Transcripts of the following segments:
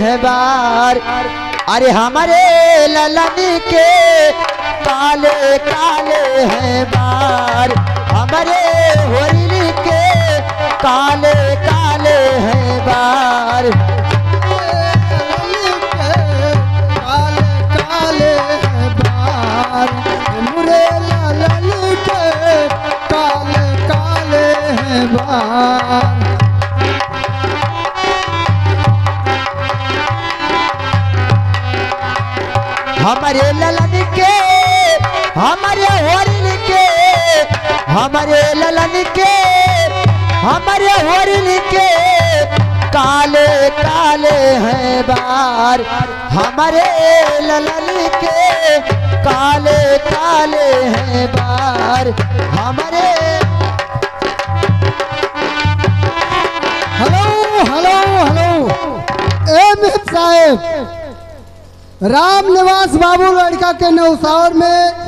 हैं बार। अरे हमारे ललन के काले काले हैं बार, हमारे होली के काले काले हैं बार। काले काले हैं बार, मुरे लाल के काले काले हैं बार। हमारे ललन के हमारे होली के, हमारे ललन के हमारे होली के काले काले हैं बार, हमारे ललन के काले काले हैं बार। हमारे हेलो हेलो हेलो ए मेम साहेब, राम निवास बाबू लड़का के नौसावर में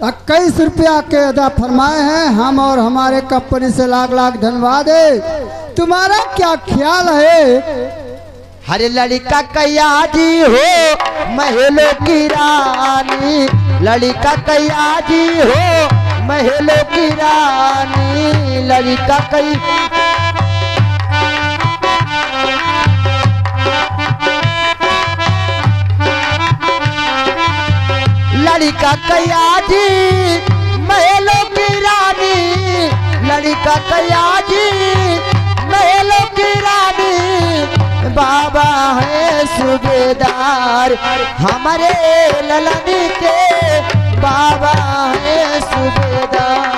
21 रुपया के अदा फरमाए हैं। हम और हमारे कंपनी से लाख लाख धन्यवाद है। तुम्हारा क्या ख्याल है? हरे लड़का कैया जी हो महलों की रानी, लड़का कैया जी हो महलों की रानी। लड़का कई लड़का कैया जी महलों की रानी, लड़का कैया जी महलों की रानी। बाबा है सूबेदार, हमारे ललन के बाबा है सूबेदार।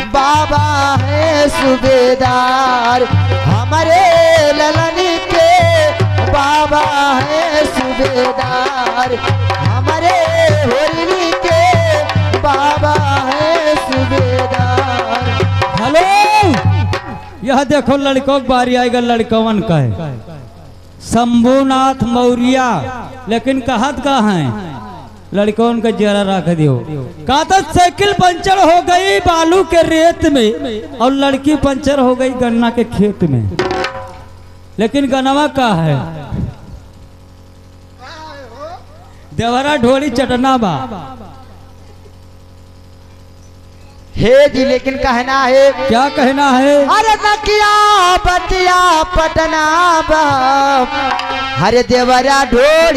बाबा है सूबेदार, हमारे ललन के बाबा है सूबेदार, हमारे होली के बाबा है सूबेदार। हेलो, यह देखो लड़कों की बारी आएगा। लड़कवन का है शंभुनाथ मौर्या, लेकिन कहत का है लड़कों का जरा रख दियो। कहा था साइकिल पंचर हो गई बालू के रेत में और लड़की पंचर हो गई गन्ना के खेत में। लेकिन गन्नवा का है देवरा ढोली चटना बा। हे जी, लेकिन कहना है क्या कहना है? अरे नकिया बतिया पटना बा, हरे देवरा ढोली